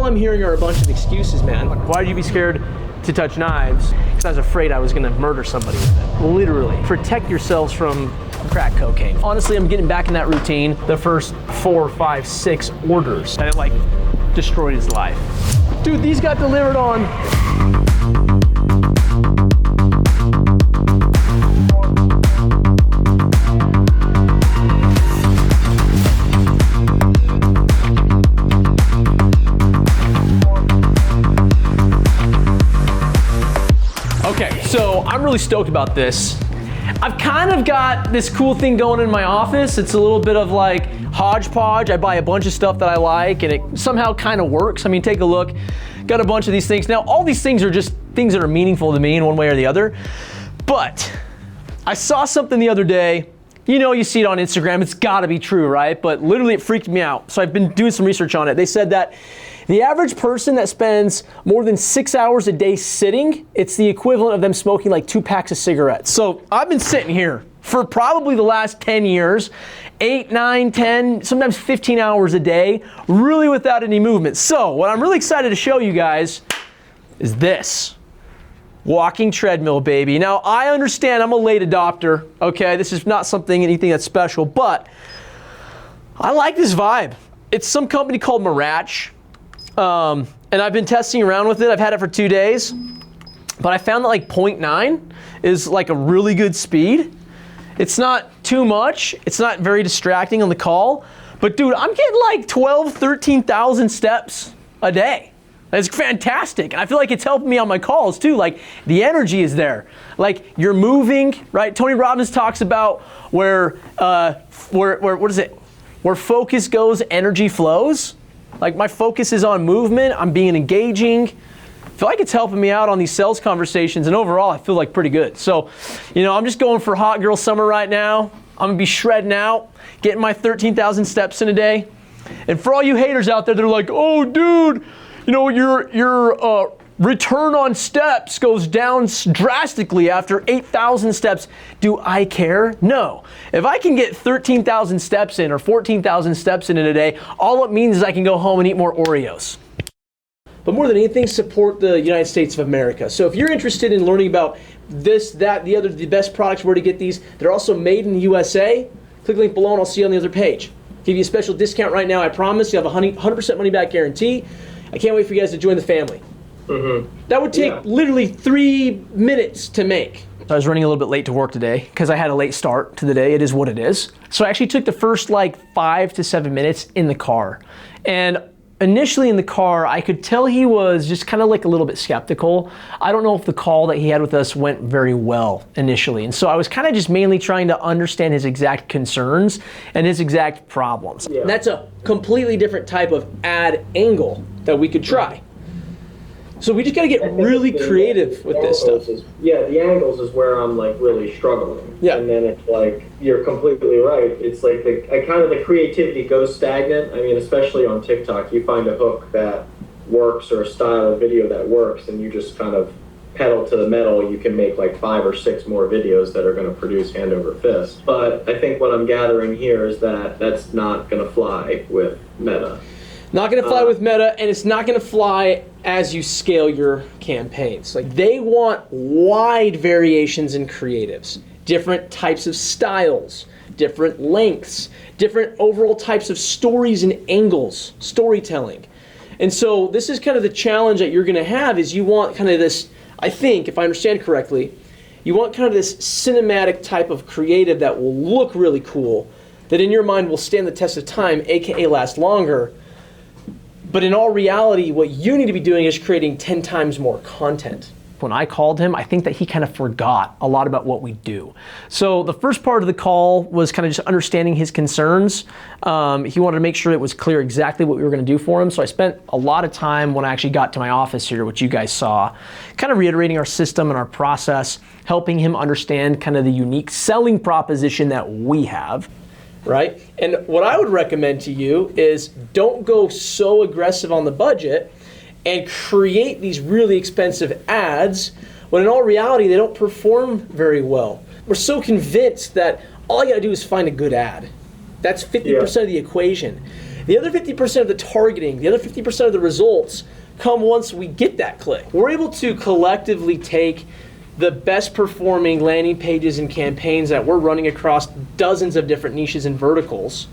all I'm hearing are a bunch of excuses, man. Why'd you be scared to touch knives? Because I was afraid I was gonna murder somebody with it. Literally. Protect yourselves from crack cocaine. Honestly, I'm getting back in that routine. The first 4, 5, 6 orders, and it like destroyed his life. Dude, these got delivered on. Okay, so I'm really stoked about this. I've kind of got this cool thing going in my office. It's a little bit of like hodgepodge. I buy a bunch of stuff that I like and it somehow kind of works. I mean, take a look. Got a bunch of these things. Now, all these things are just things that are meaningful to me in one way or the other. But I saw something the other day. You know, you see it on Instagram. It's gotta be true, right? But literally it freaked me out. So I've been doing some research on it. They said that the average person that spends more than 6 hours a day sitting, it's the equivalent of them smoking like 2 packs of cigarettes. So I've been sitting here for probably the last 10 years, 8, 9, 10, sometimes 15 hours a day, really without any movement. So what I'm really excited to show you guys is this. Walking treadmill, baby. Now, I understand I'm a late adopter, okay? This is not anything that's special, but I like this vibe. It's some company called Mirach. And I've been testing around with it. I've had it for 2 days, but I found that like 0.9 is like a really good speed. It's not too much. It's not very distracting on the call, but dude, I'm getting like 12, 13,000 steps a day. It's fantastic. And I feel like it's helping me on my calls too. Like the energy is there. Like you're moving, right? Tony Robbins talks about where what is it? Where focus goes, energy flows. Like my focus is on movement, I'm being engaging. I feel like it's helping me out on these sales conversations, and overall I feel like pretty good. So, you know, I'm just going for hot girl summer right now. I'm gonna be shredding out, getting my 13,000 steps in a day. And for all you haters out there, they're like, oh dude, you know, your return on steps goes down drastically after 8,000 steps. Do I care? No. If I can get 13,000 steps in or 14,000 steps in a day, all it means is I can go home and eat more Oreos. But more than anything, support the United States of America. So if you're interested in learning about this, that, the other, the best products, where to get these, they're also made in the USA. Click the link below and I'll see you on the other page. Give you a special discount right now, I promise. You have a 100% money back guarantee. I can't wait for you guys to join the family. That would take literally 3 minutes to make. I was running a little bit late to work today because I had a late start to the day. It is what it is. So I actually took the first like 5 to 7 minutes in the car. And initially in the car, I could tell he was just kind of like a little bit skeptical. I don't know if the call that he had with us went very well initially. And so I was kind of just mainly trying to understand his exact concerns and his exact problems. Yeah. That's a completely different type of ad angle that we could try. So we just got to get really creative with this stuff. The angles is where I'm like really struggling. Yeah. And then it's like, you're completely right. It's like the creativity goes stagnant. I mean, especially on TikTok, you find a hook that works or a style of video that works and you just kind of pedal to the metal. You can make like 5 or 6 more videos that are going to produce hand over fist. But I think what I'm gathering here is that that's not going to fly with Meta. Not going to fly with Meta, and it's not going to fly as you scale your campaigns. Like they want wide variations in creatives, different types of styles, different lengths, different overall types of stories and angles, storytelling. And so this is kind of the challenge that you're going to have is you want kind of this, I think, if I understand correctly, you want kind of this cinematic type of creative that will look really cool, that in your mind will stand the test of time, aka last longer. But in all reality, what you need to be doing is creating 10 times more content. When I called him, I think that he kind of forgot a lot about what we do. So the first part of the call was kind of just understanding his concerns. He wanted to make sure it was clear exactly what we were going to do for him. So I spent a lot of time when I actually got to my office here, which you guys saw, kind of reiterating our system and our process, helping him understand kind of the unique selling proposition that we have. Right? And what I would recommend to you is don't go so aggressive on the budget and create these really expensive ads when in all reality they don't perform very well. We're so convinced that all you gotta do is find a good ad. That's 50% of the equation. The other 50% of the targeting, the other 50% of the results come once we get that click. We're able to collectively take the best performing landing pages and campaigns that we're running across dozens of different niches and verticals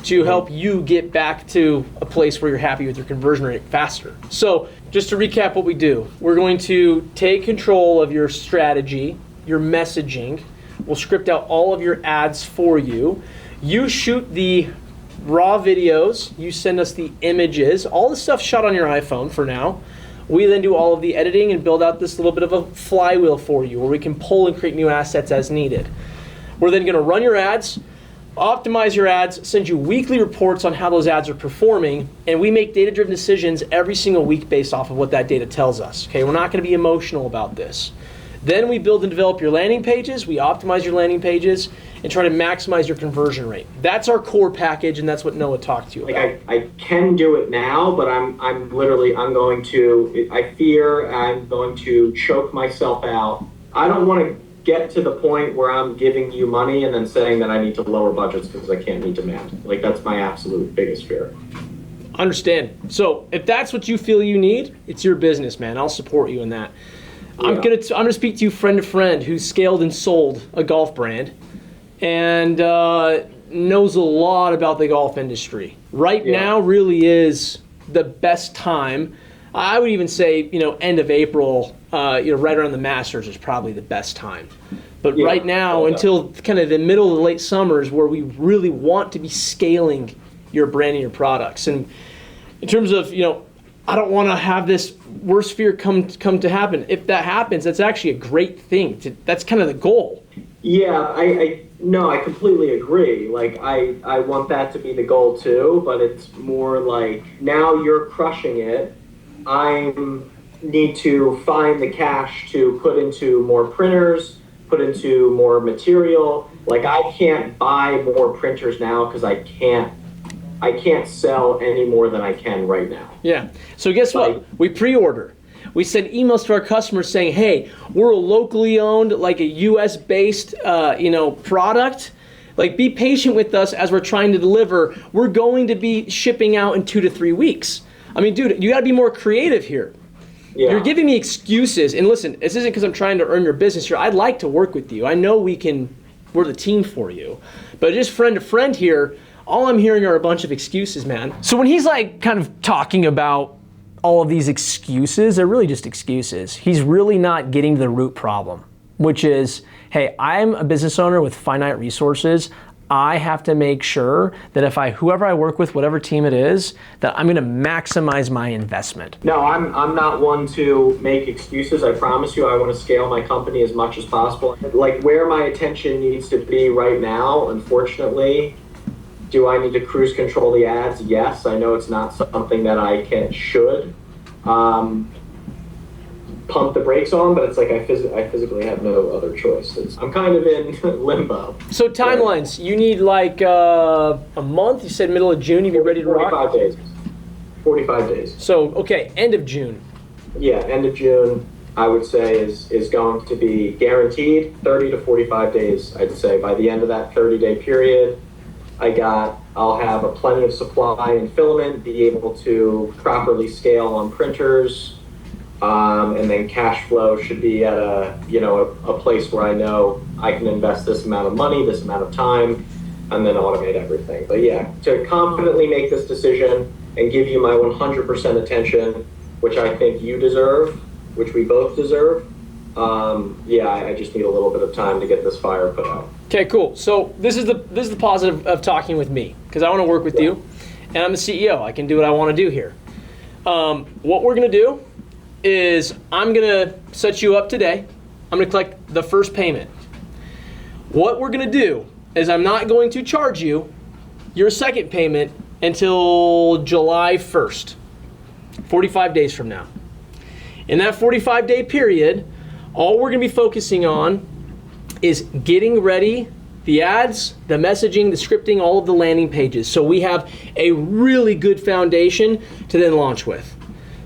to help you get back to a place where you're happy with your conversion rate faster. So just to recap what we do, we're going to take control of your strategy, your messaging. We'll script out all of your ads for you. You shoot the raw videos, you send us the images, all the stuff shot on your iPhone for now. We then do all of the editing and build out this little bit of a flywheel for you where we can pull and create new assets as needed. We're then going to run your ads, optimize your ads, send you weekly reports on how those ads are performing, and we make data-driven decisions every single week based off of what that data tells us. Okay, we're not going to be emotional about this. Then we build and develop your landing pages, we optimize your landing pages, and try to maximize your conversion rate. That's our core package, and that's what Noah talked to you about. I can do it now, but I'm going to choke myself out. I don't want to get to the point where I'm giving you money and then saying that I need to lower budgets because I can't meet demand. Like, that's my absolute biggest fear. Understand. So if that's what you feel you need, it's your business, man. I'll support you in that. Yeah. I'm gonna speak to you friend to friend who's scaled and sold a golf brand and knows a lot about the golf industry. Right now really is the best time. I would even say, end of April, right around the Masters is probably the best time. But right now, until kind of the middle of the late summer is where we really want to be scaling your brand and your products. And in terms of, I don't want to have this worst fear come to happen. If that happens, that's actually a great thing. That's kind of the goal. Yeah, I completely agree. Like, I want that to be the goal too, but it's more like now you're crushing it. I need to find the cash to put into more printers, put into more material. Like, I can't buy more printers now because I can't sell any more than I can right now. Yeah. So guess what? We pre-order. We send emails to our customers saying, hey, we're a locally owned, like a US-based, product. Like, be patient with us as we're trying to deliver. We're going to be shipping out in 2 to 3 weeks. I mean, dude, you got to be more creative here. Yeah. You're giving me excuses. And listen, this isn't because I'm trying to earn your business here. I'd like to work with you. I know we're the team for you. But just friend to friend here, all I'm hearing are a bunch of excuses, man. So when he's like kind of talking about all of these excuses, they're really just excuses. He's really not getting to the root problem, which is, hey, I'm a business owner with finite resources. I have to make sure that whoever I work with, whatever team it is, that I'm going to maximize my investment. No, I'm not one to make excuses. I promise you, I want to scale my company as much as possible. Like, where my attention needs to be right now, unfortunately, do I need to cruise control the ads? Yes. I know it's not something that I should pump the brakes on, but it's like I physically have no other choice. I'm kind of in limbo. So timelines, you need like a month? You said middle of June, you'd be ready to rock? 45 days. 45 days. So, okay, end of June. Yeah, end of June, I would say is going to be guaranteed 30 to 45 days, I'd say. By the end of that 30-day period, I'll have a plenty of supply and filament, be able to properly scale on printers, and then cash flow should be at a place where I know I can invest this amount of money, this amount of time, and then automate everything. But yeah, to confidently make this decision and give you my 100% attention, which I think you deserve, which we both deserve, I just need a little bit of time to get this fire put out. Okay, cool. So this is the positive of talking with me, because I want to work with you, and I'm the CEO. I can do what I want to do here. What we're going to do is I'm going to set you up today. I'm going to collect the first payment. What we're going to do is I'm not going to charge you your second payment until July 1st, 45 days from now. In that 45-day period, all we're going to be focusing on is getting ready the ads, the messaging, the scripting, all of the landing pages. So we have a really good foundation to then launch with.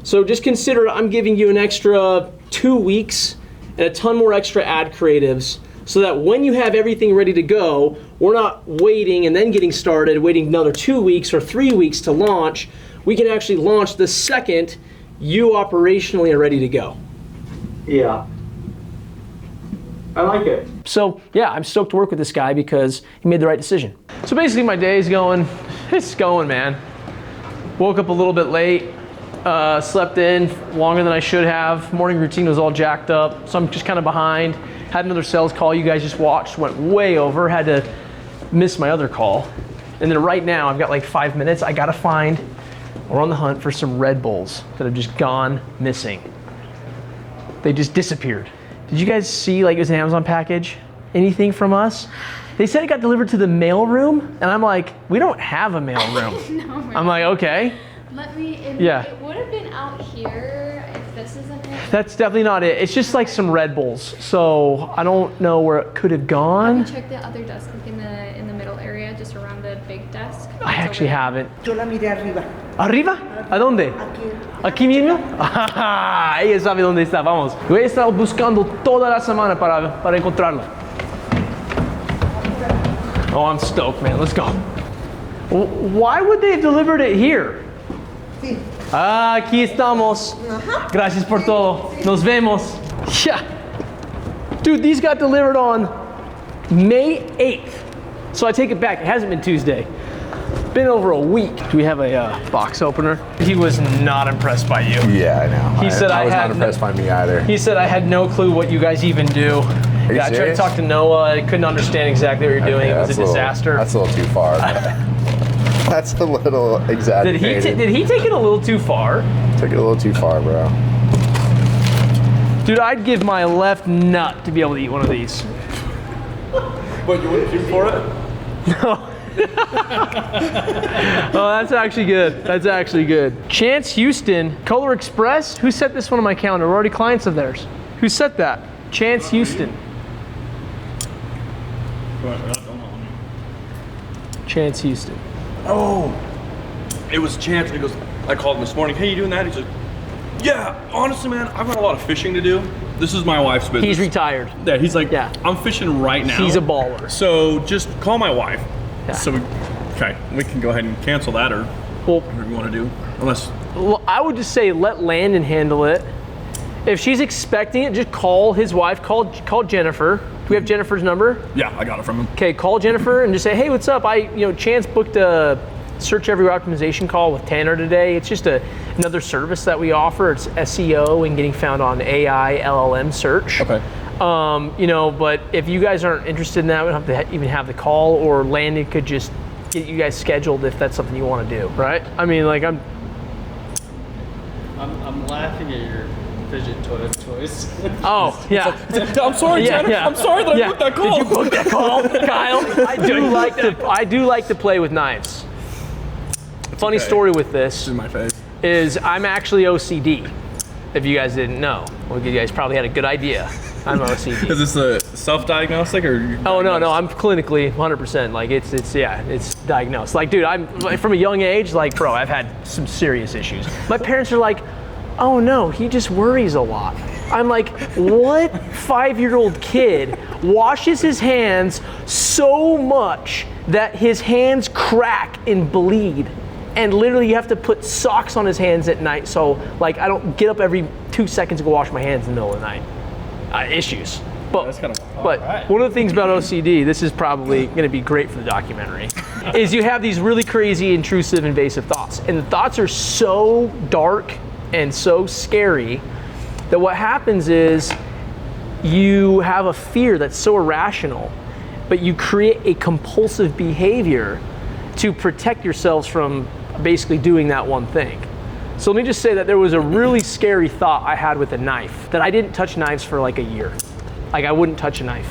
So just consider I'm giving you an extra 2 weeks and a ton more extra ad creatives so that when you have everything ready to go, we're not waiting and then getting started, waiting another 2 weeks or 3 weeks to launch. We can actually launch the second you operationally are ready to go. Yeah. I like it. So yeah, I'm stoked to work with this guy because he made the right decision. So basically my day's going, it's going, man. Woke up a little bit late, slept in longer than I should have. Morning routine was all jacked up, so I'm just kind of behind. Had another sales call you guys just watched, went way over, had to miss my other call. And then right now, I've got like 5 minutes. I gotta find, we're on the hunt for some Red Bulls that have just gone missing. They just disappeared. Did you guys see like it was an Amazon package? Anything from us? They said it got delivered to the mail room, and I'm like, we don't have a mail room. No, I'm like, okay. It would have been out here if this isn't it. That's definitely not it. It's just like some Red Bulls. So I don't know where it could have gone. Have you checked the other desk, like in the middle area, just around the big desk? I actually haven't. Yo la miré arriba. ¿Arriba? ¿A dónde? ¿Aquí mismo? Ella sabe dónde está, vamos. Yo he estado buscando toda la semana para encontrarlo. Oh, I'm stoked, man. Let's go. Why would they have delivered it here? Sí. Aquí estamos. Gracias por todo. Nos vemos. Yeah. Dude, these got delivered on May 8th. So I take it back. It hasn't been Tuesday. Been over a week. Do we have a box opener? He was not impressed by you. Yeah, I know. He said I was not impressed by me either. He said I had no clue what you guys even do. Are you I tried to serious? talk to Noah. I couldn't understand exactly what you're doing. Okay, It was a disaster. That's a little too far. That's a little Did exaggerated. he take it a little too far? Took it a little too far, bro. Dude, I'd give my left nut to be able to eat one of these. But you wouldn't shoot for it? No. Oh, that's actually good. That's actually good. Chance Houston, Color Express. Who set this one on my calendar? We're already clients of theirs. Who set that? Chance Houston. Chance Houston. Oh, it was Chance. He goes, I called him this morning. Hey, you doing that? He's like, yeah, honestly, man, I've got a lot of fishing to do. This is my wife's business. He's retired. Yeah, he's like, Yeah. I'm fishing right now. He's a baller. So just call my wife. Yeah. So we can go ahead and cancel that or Well, whatever you want to do. Unless, well, I would just say let Landon handle it. If she's expecting it, just call his wife. Call Jennifer. Do we have Jennifer's number? yeah, I got it from him. Okay, call Jennifer and just say, hey, what's up? Chance booked a search everywhere optimization call with Tanner today. It's just another service that we offer. It's SEO and getting found on AI, LLM search. Okay. But if you guys aren't interested in that, we don't have to even have the call, or Landon could just get you guys scheduled if that's something you want to do, right? I mean, like I'm laughing at your fidget toy choice. Oh, yeah. I'm sorry, Yeah, Tanner. yeah. I'm sorry that I booked that call. Did you book that call, Kyle? I do like to play with knives. Funny okay. story with this This is my face. is I'm actually OCD. If you guys didn't know, well, you guys probably had a good idea. I'm OCD. Is this a self-diagnostic or? Oh no, I'm clinically 100%. Like it's diagnosed. Like, dude, I'm like, from a young age, like, bro, I've had some serious issues. My parents are like, oh no, he just worries a lot. I'm like, what 5-year-old kid washes his hands so much that his hands crack and bleed? And literally you have to put socks on his hands at night, so like I don't get up every 2 seconds to go wash my hands in the middle of the night. Issues. But, That's kind of but one of the things about OCD, this is probably going to be great for the documentary, is you have these really crazy, intrusive, invasive thoughts. And the thoughts are so dark and so scary that what happens is you have a fear that's so irrational, but you create a compulsive behavior to protect yourselves from basically doing that one thing. So let me just say that there was a really scary thought I had with a knife, that I didn't touch knives for like a year. Like I wouldn't touch a knife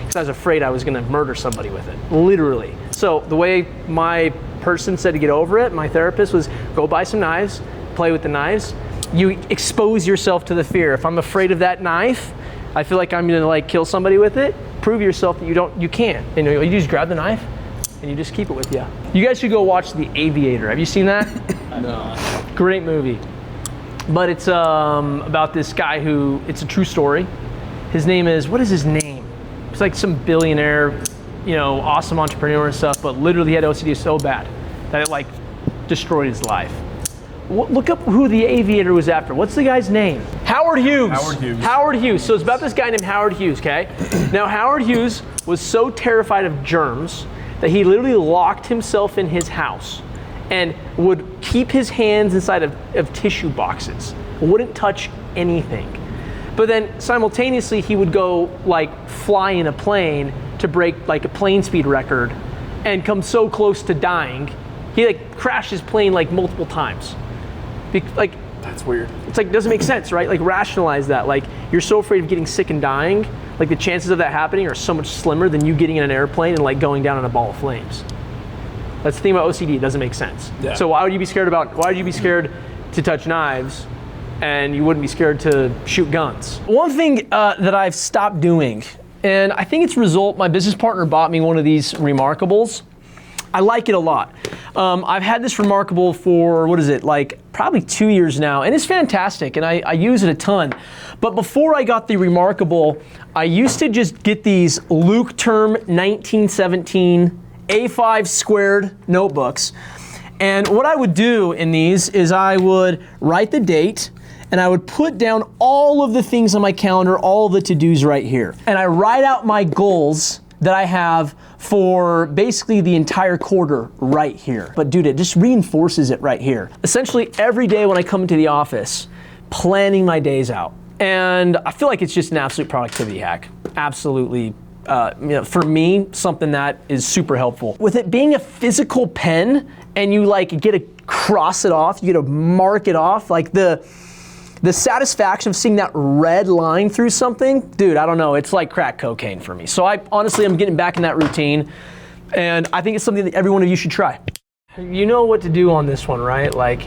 because I was afraid I was gonna murder somebody with it, literally. So the way my person said to get over it, my therapist, was go buy some knives, play with the knives. You expose yourself to the fear. If I'm afraid of that knife, I feel like I'm gonna like kill somebody with it, prove yourself that you can't. And you just grab the knife and you just keep it with you. You guys should go watch The Aviator. Have you seen that? No. Great movie. But it's about this guy who, it's a true story. His name is, what is his name? It's like some billionaire you know, awesome entrepreneur and stuff, but literally had OCD so bad that it like destroyed his life. Look up who the aviator was after. What's the guy's name? Howard Hughes. Howard Hughes. Howard Hughes. So it's about this guy named Howard Hughes, okay? Now Howard Hughes was so terrified of germs that he literally locked himself in his house and would keep his hands inside of tissue boxes. Wouldn't touch anything. But then simultaneously he would go like fly in a plane to break like a plane speed record and come so close to dying. He like crashed his plane like multiple times. Like, That's weird. it's like, doesn't make sense, right? Like rationalize that. Like you're so afraid of getting sick and dying, like the chances of that happening are so much slimmer than you getting in an airplane and like going down in a ball of flames. That's the thing about OCD, it doesn't make sense. Yeah. So why would you be scared to touch knives and you wouldn't be scared to shoot guns? One thing that I've stopped doing, and I think it's a result, my business partner bought me one of these Remarkables. I like it a lot. I've had this Remarkable for, what is it, like probably 2 years now, and it's fantastic, and I use it a ton. But before I got the Remarkable, I used to just get these Luke Term 1917 A5 squared notebooks. And what I would do in these is I would write the date, and I would put down all of the things on my calendar, all of the to-dos right here. And I write out my goals that I have for basically the entire quarter right here. But dude, it just reinforces it right here. Essentially every day when I come into the office, planning my days out. And I feel like it's just an absolute productivity hack. Absolutely, you know, for me, something that is super helpful. With it being a physical pen and you like get to cross it off, you get to mark it off, like the satisfaction of seeing that red line through something, dude, I don't know, it's like crack cocaine for me. So honestly, I'm getting back in that routine, and I think it's something that every one of you should try. You know what to do on this one, right? Like,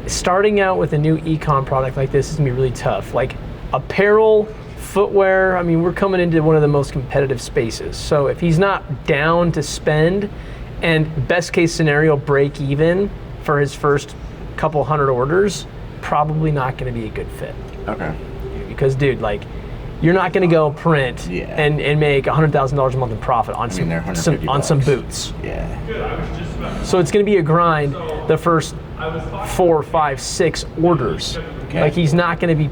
starting out with a new e-com product like this is gonna be really tough. Like, apparel, footwear, I mean, we're coming into one of the most competitive spaces. So if he's not down to spend, and best case scenario, break even for his first couple hundred orders, probably not going to be a good fit. Okay. Because dude, like, you're not going to go print and make $100,000 a month in profit on some boots. Yeah. So it's going to be a grind the first 4, 5, 6 orders. Okay. Like he's not going to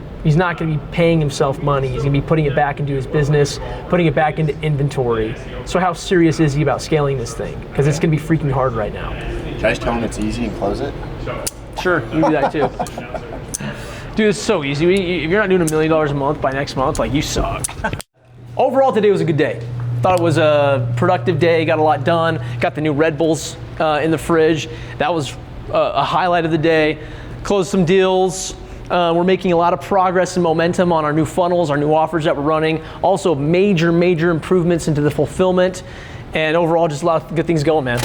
be paying himself money. He's going to be putting it back into his business, putting it back into inventory. So how serious is he about scaling this thing? Because it's going to be freaking hard right now. Should I just tell him it's easy and close it? Sure, you can do that too. Dude, it's so easy. If you're not doing $1 million a month by next month, like, you suck. Overall, today was a good day. Thought it was a productive day, got a lot done. Got the new Red Bulls in the fridge. That was a highlight of the day. Closed some deals. We're making a lot of progress and momentum on our new funnels, our new offers that we're running. Also, major improvements into the fulfillment. And overall, just a lot of good things going, man.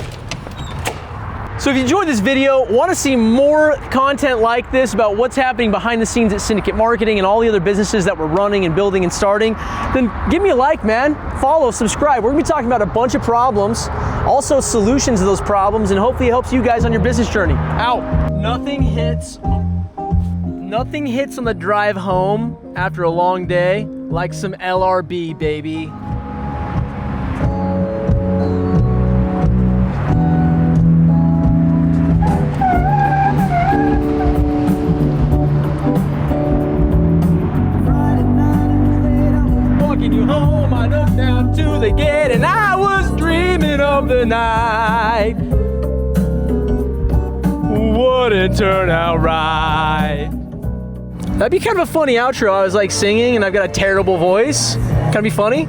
So if you enjoyed this video, want to see more content like this about what's happening behind the scenes at Syndicate Marketing and all the other businesses that we're running and building and starting, then give me a like, man. Follow, subscribe. We're going to be talking about a bunch of problems, also solutions to those problems, and hopefully it helps you guys on your business journey. Out. Nothing hits on the drive home after a long day like some LRB, baby. You home, I looked down to the gate and I was dreaming of the night. Wouldn't turn out right. That'd be kind of a funny outro. I was like singing and I've got a terrible voice. Kind of be funny.